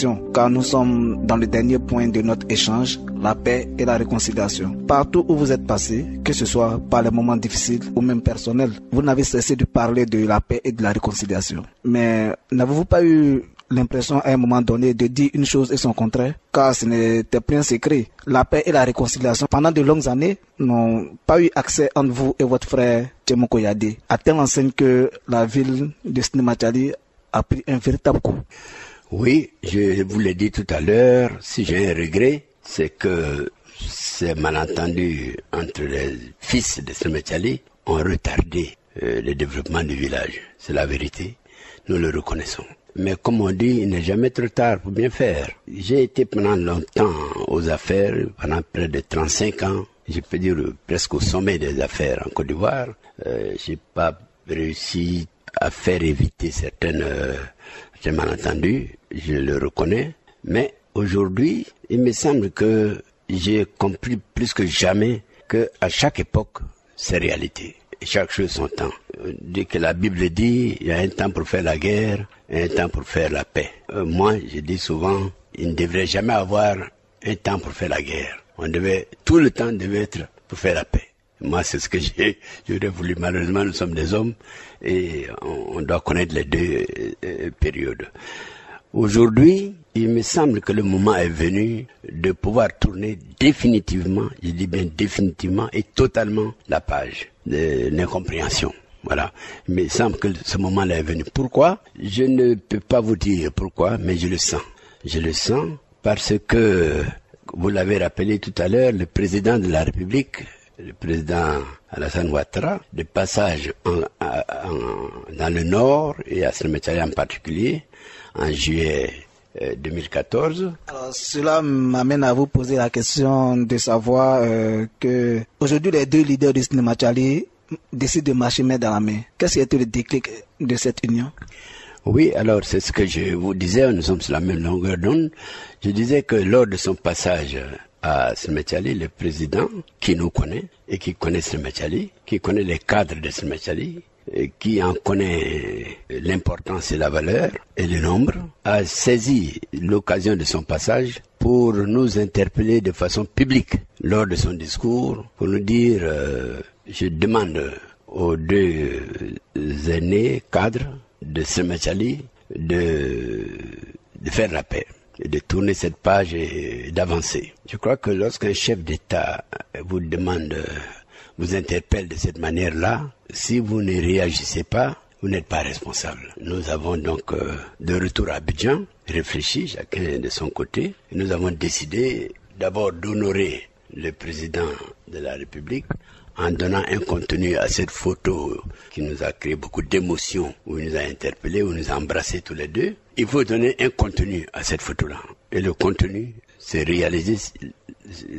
question, car nous sommes dans le dernier point de notre échange, la paix et la réconciliation. Partout où vous êtes passé, que ce soit par les moments difficiles ou même personnels, vous n'avez cessé de parler de la paix et de la réconciliation. Mais n'avez-vous pas eu l'impression à un moment donné de dire une chose et son contraire, car ce n'était plus un secret. La paix et la réconciliation, pendant de longues années, n'ont pas eu accès entre vous et votre frère Tchemoko Yadé, à telle enseigne que la ville de Sénématiali a pris un véritable coup. Oui, je vous l'ai dit tout à l'heure, si j'ai un regret, c'est que ces malentendus entre les fils de Sénématiali ont retardé le développement du village. C'est la vérité, nous le reconnaissons. Mais comme on dit, il n'est jamais trop tard pour bien faire. J'ai été pendant longtemps aux affaires, pendant près de 35 ans, je peux dire presque au sommet des affaires en Côte d'Ivoire. J'ai pas réussi à faire éviter certains malentendus, je le reconnais. Mais aujourd'hui, il me semble que j'ai compris plus que jamais qu'à chaque époque, c'est réalité. Chaque chose son temps. Dès que la Bible dit, il y a un temps pour faire la guerre, et un temps pour faire la paix. Moi, je dis souvent, il ne devrait jamais avoir un temps pour faire la guerre. Tout le temps devait être pour faire la paix. Moi, c'est ce que j'aurais voulu. Malheureusement, nous sommes des hommes et on doit connaître les deux périodes. Aujourd'hui, il me semble que le moment est venu de pouvoir tourner définitivement, je dis bien définitivement et totalement la page de l'incompréhension. Voilà. Il me semble que ce moment-là est venu. Pourquoi? Je ne peux pas vous dire pourquoi, mais je le sens. Je le sens parce que, vous l'avez rappelé tout à l'heure, le président de la République, le président Alassane Ouattara, de passage dans le Nord et à Sénématiali en particulier, en juillet 2014. Alors, cela m'amène à vous poser la question de savoir que aujourd'hui les deux leaders du Sénématiali décident de marcher main dans la main. Qu'est-ce qui a été le déclic de cette union? Oui, alors c'est ce que je vous disais, nous sommes sur la même longueur d'onde. Je disais que lors de son passage à Sénématiali, le président, qui nous connaît et qui connaît Sénématiali, qui connaît les cadres de Sénématiali, qui en connaît l'importance et la valeur et le nombre, a saisi l'occasion de son passage pour nous interpeller de façon publique lors de son discours, pour nous dire, je demande aux deux aînés cadres de Sénématiali de faire la paix, et de tourner cette page et d'avancer. Je crois que lorsqu'un chef d'État vous demande, vous interpelle de cette manière-là, si vous ne réagissez pas, vous n'êtes pas responsable. Nous avons donc, de retour à Abidjan, réfléchi chacun de son côté, et nous avons décidé d'abord d'honorer le président de la République en donnant un contenu à cette photo qui nous a créé beaucoup d'émotions, où il nous a interpellés, où il nous a embrassés tous les deux. Il faut donner un contenu à cette photo-là. Et le contenu, c'est réaliser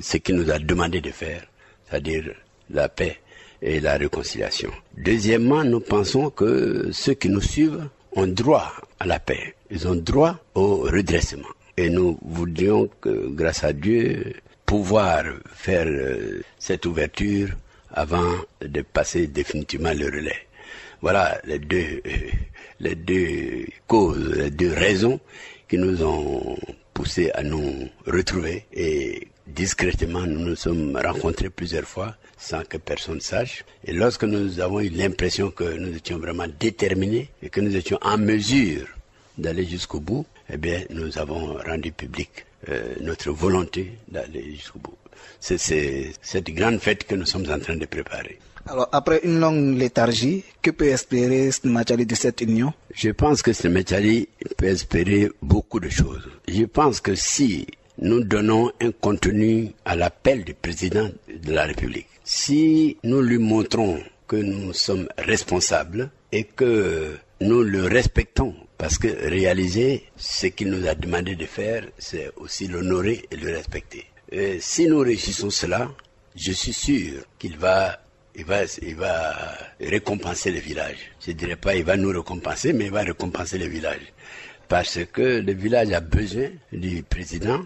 ce qu'il nous a demandé de faire, c'est-à-dire la paix et la réconciliation. Deuxièmement, nous pensons que ceux qui nous suivent ont droit à la paix. Ils ont droit au redressement. Et nous voudrions que, grâce à Dieu, pouvoir faire cette ouverture avant de passer définitivement le relais. Voilà les deux causes, les deux raisons qui nous ont poussés à nous retrouver. Et discrètement, nous nous sommes rencontrés plusieurs fois sans que personne sache. Et lorsque nous avons eu l'impression que nous étions vraiment déterminés et que nous étions en mesure d'aller jusqu'au bout, eh bien, nous avons rendu public notre volonté d'aller jusqu'au bout. C'est cette grande fête que nous sommes en train de préparer. Alors, après une longue léthargie, que peut espérer Sénématiali de cette union? Je pense que Sénématiali peut espérer beaucoup de choses. Je pense que si nous donnons un contenu à l'appel du président de la République, si nous lui montrons que nous sommes responsables et que nous le respectons, parce que réaliser ce qu'il nous a demandé de faire, c'est aussi l'honorer et le respecter. Et si nous réussissons cela, je suis sûr qu'il va récompenser le village. Je ne dirais pas il va nous récompenser, mais il va récompenser le village. Parce que le village a besoin du président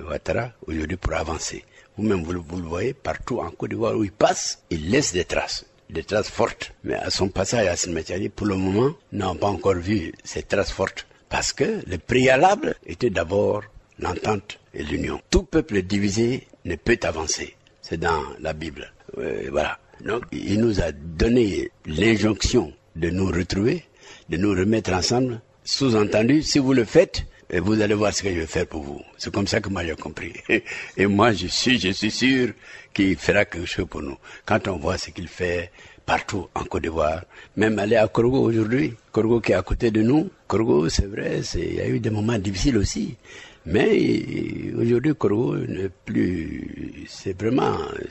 Ouattara aujourd'hui pour avancer. Vous-même, vous le voyez, partout en Côte d'Ivoire où il passe, il laisse des traces fortes. Mais à son passage à Sénématiali, pour le moment, nous n'avons pas encore vu ces traces fortes Parce que le préalable était d'abord l'entente et l'union. Tout peuple divisé ne peut avancer. C'est dans la Bible. Voilà. Donc, il nous a donné l'injonction de nous retrouver, de nous remettre ensemble. Sous-entendu, si vous le faites, vous allez voir ce que je vais faire pour vous. C'est comme ça que moi j'ai compris. Et moi, je suis sûr qu'il fera quelque chose pour nous. Quand on voit ce qu'il fait partout en Côte d'Ivoire, même aller à Korgo aujourd'hui, Korgo qui est à côté de nous, Korgo, c'est vrai, il y a eu des moments difficiles aussi. Mais aujourd'hui, Korgo n'est plus, c'est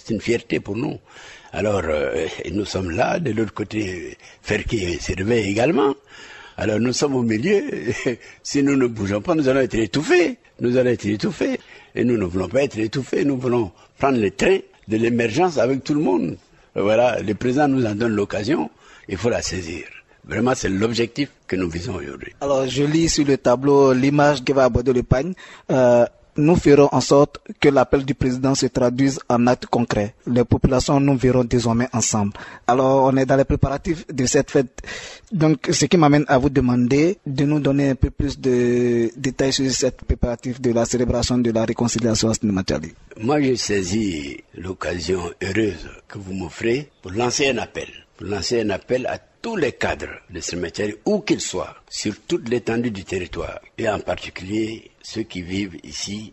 une fierté pour nous. Alors, nous sommes là, de l'autre côté, Ferki s'est réveillé également. Alors, nous sommes au milieu. Si nous ne bougeons pas, nous allons être étouffés. Et nous ne voulons pas être étouffés. Nous voulons prendre le train de l'émergence avec tout le monde. Voilà, le président nous en donne l'occasion. Il faut la saisir. Vraiment, c'est l'objectif que nous visons aujourd'hui. Alors, je lis sur le tableau l'image qui va aborder le pagne. Nous ferons en sorte que l'appel du président se traduise en actes concrets. Les populations nous verront désormais ensemble. Alors, on est dans les préparatifs de cette fête. Donc, ce qui m'amène à vous demander de nous donner un peu plus de détails sur cette préparatif de la célébration de la réconciliation à Snimachali. Moi, j'ai saisi l'occasion heureuse que vous m'offrez pour lancer un appel. À tous les cadres de Snimachali, où qu'ils soient, sur toute l'étendue du territoire, et en particulier ceux qui vivent ici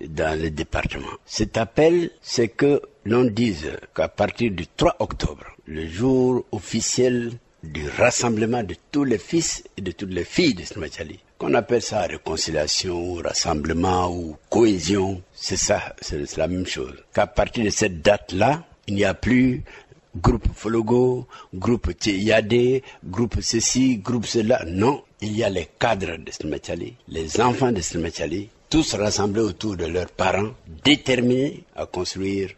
dans le département. Cet appel, c'est que l'on dise qu'à partir du 3 octobre, le jour officiel du rassemblement de tous les fils et de toutes les filles de Snimachali, qu'on appelle ça réconciliation, ou rassemblement, ou cohésion, c'est ça, c'est la même chose. Qu'à partir de cette date-là, il n'y a plus groupe Fologo, groupe Yadé, groupe ceci, groupe cela. Non, il y a les cadres de Snimachali, les enfants de Snimachali, tous rassemblés autour de leurs parents, déterminés à construire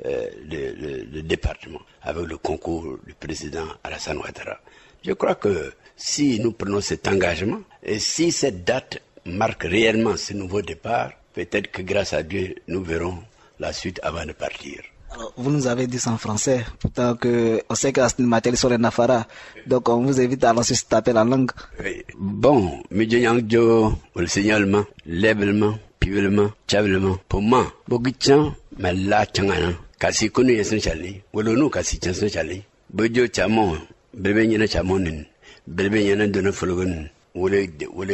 le département avec le concours du président Alassane Ouattara. Je crois que si nous prenons cet engagement et si cette date marque réellement ce nouveau départ, peut-être que grâce à Dieu, nous verrons la suite avant de partir. Alors, vous nous avez dit ça en français, pourtant on sait qu'à Snimachali sont les Nafara, donc on vous invite à lancer cet appel en langue. Oui. Bon, Midjanyangjo, le signalement, l'éblement, pivellement, chavelement, pour moi, Bogichan, mais là, Changana, Kassi Kunu Snimachali, Wolonu Kassi Snimachali, Bojo Chamon, Bébé Yana Chamonin, Bébé Yana Dona Fologon, Wole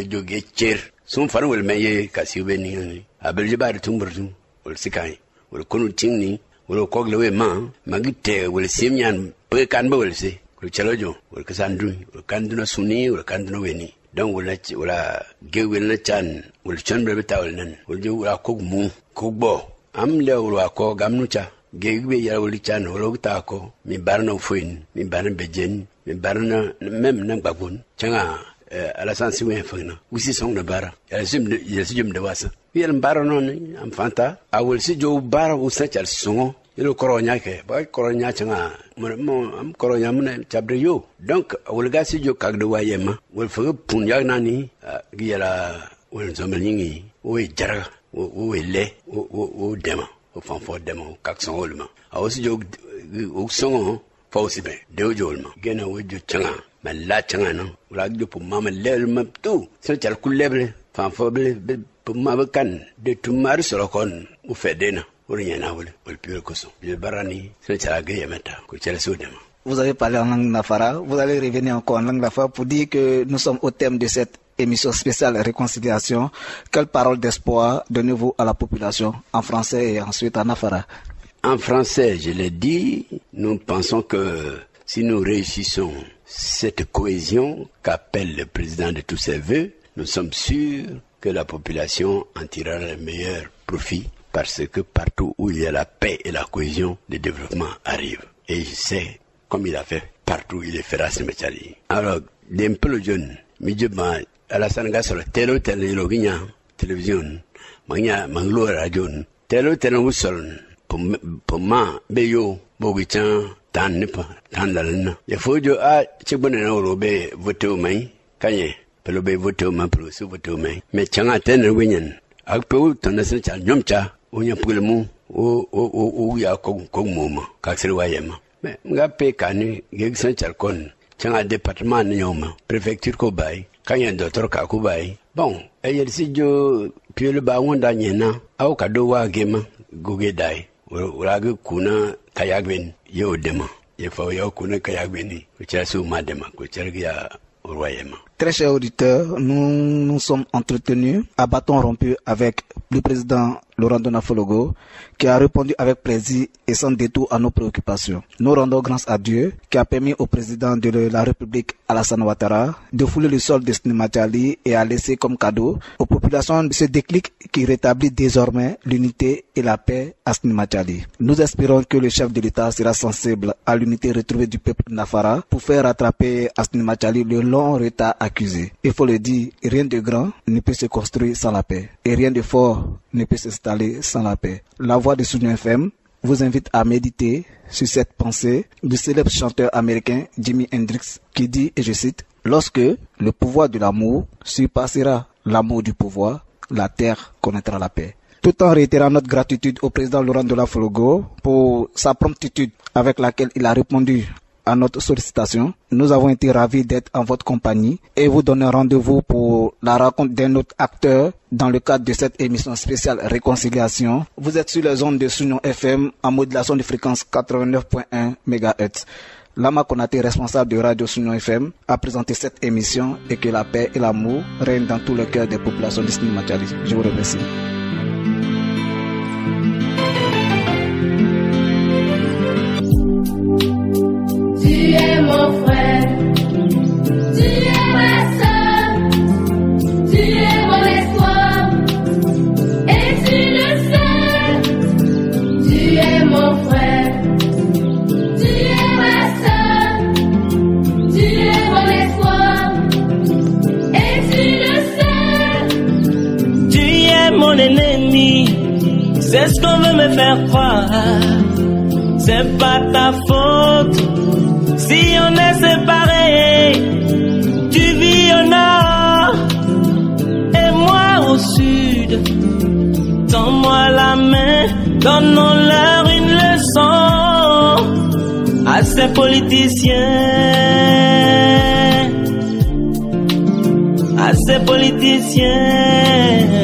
Joge Cher, son fan will maye Kassi Beni, Abeljabar Tumbertum, Wol Sikai, Wol Kunu Tingni, wolo kogle we magite wol simyan pe kan ba wol se ko chalojo wol kasandu wol kanduna suni wol kanduna weni donc wala gewel na chan wol chanbe betawol nan wol jo wala kogmu kogbo am le wol ko gamnucha gegbe ya wol chan wol ta ko mi barna fuin mi barna bejen mi barna même nan babun changa Alassane Siwe fagna wisi song na bara ya sim de wasa yel bara non am fanta awol si jo bara usa chal songo yelo koronya ke ba koronya changa mo am koronya mun chabre yo donc awol ga si jo kagde wayema wol fa pun ya nani giyala wol zomelingi o jara o le o dema o fanfo dema o kakson olma awo si jo o songo fa aussi ben de jolma gena wo jo changa la changa no la jo pour mama lel ma tout c'est tel couleble fanfoble pour mama kan de tumar solokon ou fedena ou rien à voir ou pire que ça le barani c'est tel agé meta ko tel sodema. Vous avez parlé en langue nafara, vous allez revenir encore en langue nafara pour dire que nous sommes au thème de cette émission spéciale réconciliation. Quelle parole d'espoir donnez-vous à la population en français et ensuite en nafara? En français, je l'ai dit, nous pensons que si nous réussissons cette cohésion qu'appelle le président de tous ses vœux, nous sommes sûrs que la population en tirera le meilleur profit parce que partout où il y a la paix et la cohésion, le développement arrive. Et je sais, comme il a fait partout, il le fera Snimachali. Alors, d'un peu le jeune, Midjuma, Alassane Gassol, tel télévision, Manglo radio, tel Wusson, pour moi, Beyo, Bogichan, Tan Nipa, Tan Lalana. Il faut que je vote voter au main, Kanye, Pelobe voter au main, Pelosu voter au main. Mais Changa Ten Winyan, Akpo, Tonation, Yomcha, Unya Pulmu, ou ya Kogmoma, Kaxelwayama. Mais Ngape Kani, Gegson Chalcon, Changa département Nyoma, préfecture Kobai, quand il y a un docteur Kakubai, bon, et il s'est dit, puis le baron d'Anyena, au cadeau wa gema, gogedai, ou la kuna kayagwen, yo dema, il faut yo kuna kayagweni, que tu as sous madema, que tu as au royaume. Très chers auditeurs, nous sommes entretenus à bâton rompu avec le président Laurent Donafologo, qui a répondu avec plaisir et sans détour à nos préoccupations. Nous rendons grâce à Dieu qui a permis au président de la République Alassane Ouattara de fouler le sol de Sénématali et a laissé comme cadeau aux populations ce déclic qui rétablit désormais l'unité et la paix à Sénématali. Nous espérons que le chef de l'État sera sensible à l'unité retrouvée du peuple Nafara pour faire rattraper à Sénématali le long retard accusé. Il faut le dire, rien de grand ne peut se construire sans la paix et rien de fort ne peut s'installer sans la paix. La voix de Sunu FM vous invite à méditer sur cette pensée du célèbre chanteur américain Jimi Hendrix qui dit, et je cite, « Lorsque le pouvoir de l'amour surpassera l'amour du pouvoir, la terre connaîtra la paix. » Tout en réitérant notre gratitude au président Laurent Donafologo pour sa promptitude avec laquelle il a répondu à notre sollicitation, nous avons été ravis d'être en votre compagnie et vous donner rendez-vous pour la rencontre d'un autre acteur dans le cadre de cette émission spéciale Réconciliation. Vous êtes sur les ondes de Sunu FM en modulation de fréquence 89.1 MHz. Lama Konaté, responsable de Radio Sunu FM, a présenté cette émission et que la paix et l'amour règnent dans tout le cœur des populations de Sénématali. Je vous remercie. Tu es mon frère, tu es ma soeur, tu es mon espoir, et tu le sais. Tu es mon frère, tu es ma soeur, tu es mon espoir, et tu le sais. Tu es mon ennemi, c'est ce qu'on veut me faire croire. C'est pas ta faute si on est séparés. Tu vis au nord et moi au sud. Tends-moi la main, donnons-leur une leçon à ces politiciens, à ces politiciens.